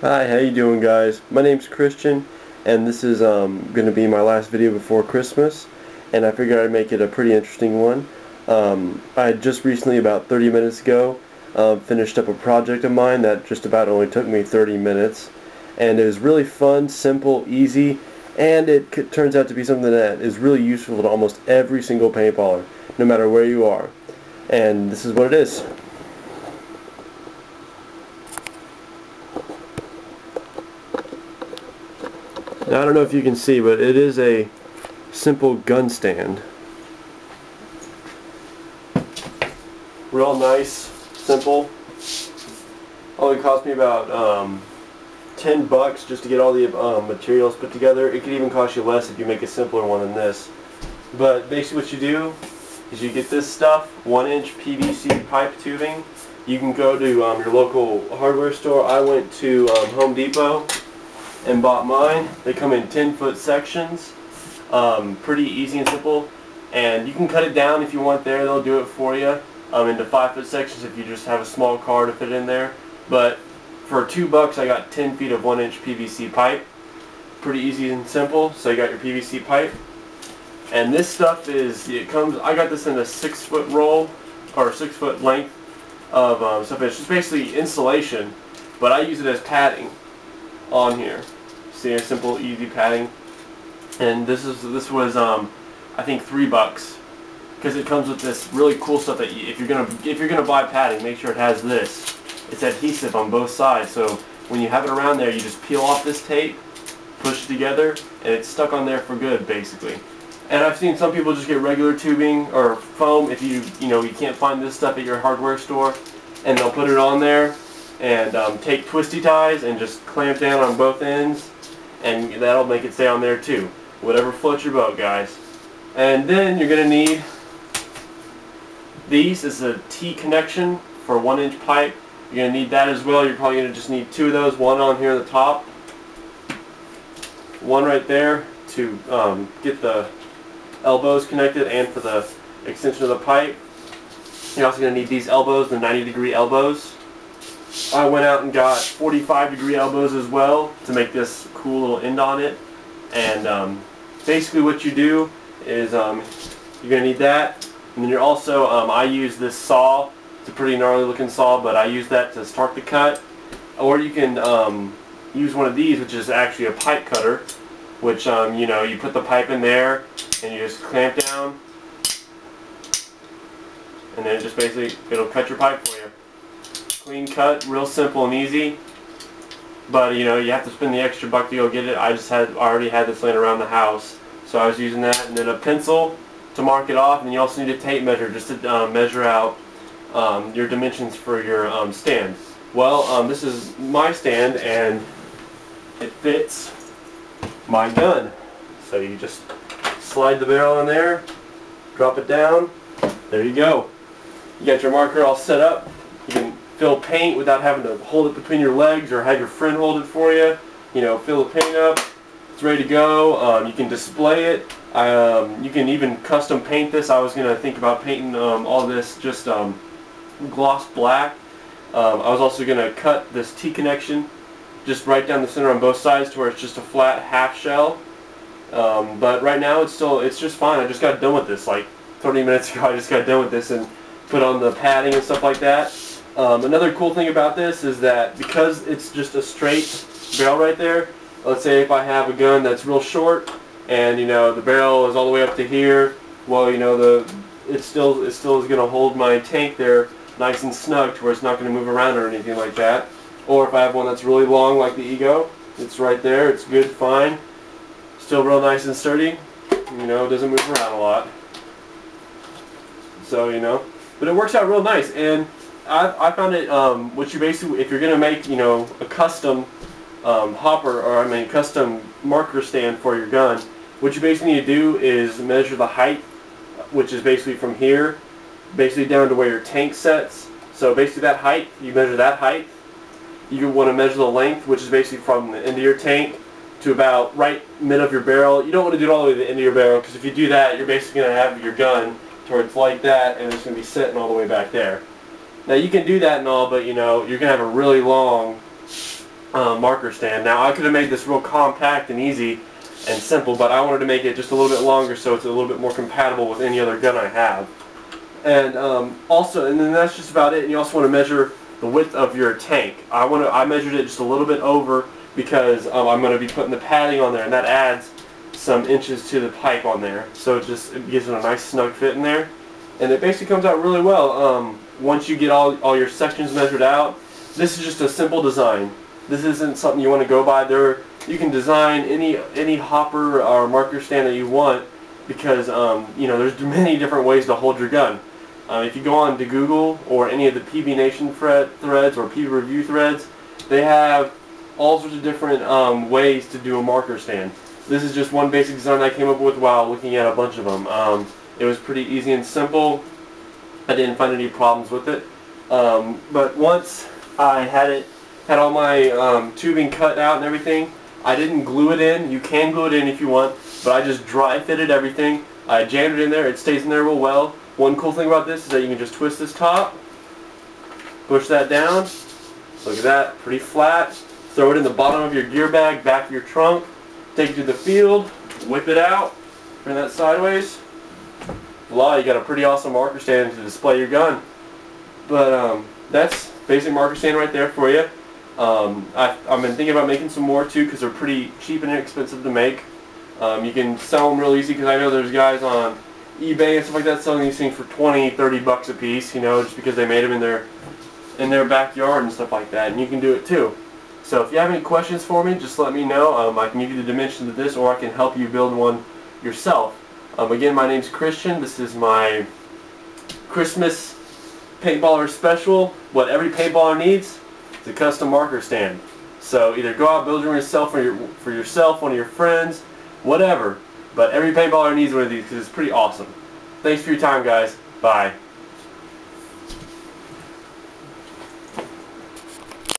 Hi, how you doing, guys? My name's Christian, and this is going to be my last video before Christmas, and I figured I'd make it a pretty interesting one. I just recently, about 30 minutes ago, finished up a project of mine that just about only took me 30 minutes, and it was really fun, simple, easy, and it turns out to be something that is really useful to almost every single paintballer, no matter where you are. And this is what it is. Now, I don't know if you can see, but it is a simple gun stand. Real nice, simple. Only cost me about 10 bucks just to get all the materials put together. It could even cost you less if you make a simpler one than this. But basically what you do is you get this stuff, 1-inch PVC pipe tubing. You can go to your local hardware store. I went to Home Depot and bought mine. They come in 10-foot sections. Pretty easy and simple. And you can cut it down if you want there. They'll do it for you into 5-foot sections if you just have a small car to fit in there. But for 2 bucks I got 10 feet of 1-inch PVC pipe. Pretty easy and simple. So you got your PVC pipe. And this stuff is, I got this in a 6-foot roll, or 6-foot length of stuff. It's just basically insulation, but I use it as padding on here. See, a simple, easy padding. And this was I think 3 bucks, because it comes with this really cool stuff that if you're gonna buy padding, make sure it has this. It's adhesive on both sides, so when you have it around there, you just peel off this tape, push it together, and it's stuck on there for good, basically. And I've seen some people just get regular tubing or foam if you can't find this stuff at your hardware store, and they'll put it on there and take twisty ties and just clamp down on both ends, and that'll make it stay on there too. Whatever floats your boat, guys. And then you're gonna need these. This is a T connection for 1-inch pipe. You're gonna need that as well. You're probably gonna just need 2 of those. One on here at the top, one right there to get the elbows connected and for the extension of the pipe. You're also going to need these elbows, the 90-degree elbows. I went out and got 45-degree elbows as well to make this cool little end on it. And basically what you do is you're going to need that. And then you're also, I use this saw. It's a pretty gnarly looking saw, but I use that to start the cut. Or you can use one of these, which is actually a pipe cutter, which you put the pipe in there and you just clamp down, and then just basically it'll cut your pipe for you. Clean cut, real simple and easy. But you have to spend the extra buck to go get it. I already had this laying around the house, so I was using that, and then a pencil to mark it off, and you also need a tape measure just to measure out your dimensions for your stand. Well, this is my stand, and it fits my gun. So you just slide the barrel in there, drop it down, there you go. You got your marker all set up. You can fill paint without having to hold it between your legs or have your friend hold it for you. Fill the paint up, it's ready to go. You can display it. You can even custom paint this. I was going to think about painting all this just gloss black. I was also going to cut this T connection just right down the center on both sides to where it's just a flat half shell. But right now it's just fine. I just got done with this like 30 minutes ago. I just got done with this and put on the padding and stuff like that. Another cool thing about this is that because it's just a straight barrel right there, let's say if I have a gun that's real short and the barrel is all the way up to here, well it still is going to hold my tank there nice and snug to where it's not going to move around or anything like that. Or if I have one that's really long like the Ego, it's right there, it's good, fine. Still real nice and sturdy, it doesn't move around a lot. So, but it works out real nice. And I found it, what you basically, if you're going to make, a custom hopper, or custom marker stand for your gun, what you basically need to do is measure the height, which is basically from here, basically down to where your tank sets. So basically that height, you measure that height. You want to measure the length, which is basically from the end of your tank to about right mid of your barrel. You don't want to do it all the way to the end of your barrel, because if you do that, you're basically going to have your gun towards like that, and it's going to be sitting all the way back there. Now you can do that and all, but you're going to have a really long marker stand. Now I could have made this real compact and easy and simple, but I wanted to make it just a little bit longer so it's a little bit more compatible with any other gun I have. And and then that's just about it. And you also want to measure the width of your tank. I measured it just a little bit over because I'm going to be putting the padding on there, and that adds some inches to the pipe on there. So it gives it a nice snug fit in there, and it basically comes out really well. Once you get all your sections measured out, this is just a simple design. This isn't something you want to go by. You can design any hopper or marker stand that you want, because there's many different ways to hold your gun. If you go on to Google or any of the PB Nation threads or PB Review threads, they have all sorts of different ways to do a marker stand. This is just one basic design I came up with while looking at a bunch of them. It was pretty easy and simple. I didn't find any problems with it. But once I had all my tubing cut out and everything, I didn't glue it in. You can glue it in if you want, but I just dry fitted everything. I jammed it in there. It stays in there real well. One cool thing about this is that you can just twist this top, push that down. Look at that, pretty flat. Throw it in the bottom of your gear bag, back of your trunk. Take it to the field, whip it out, turn that sideways. Voila, you got a pretty awesome marker stand to display your gun. But that's basic marker stand right there for you. I've been thinking about making some more too, because they're pretty cheap and inexpensive to make. You can sell them real easy, because I know there's guys on eBay and stuff like that selling these things for 20, 30 bucks a piece, just because they made them in their backyard and stuff like that, and you can do it too. So if you have any questions for me, just let me know. I can give you the dimensions of this, or I can help you build one yourself. Again, my name's Christian. This is my Christmas paintballer special. What every paintballer needs is a custom marker stand. So either go out, build one yourself for yourself, one of your friends, whatever. But every paintballer needs one of these, because it's pretty awesome. Thanks for your time, guys. Bye.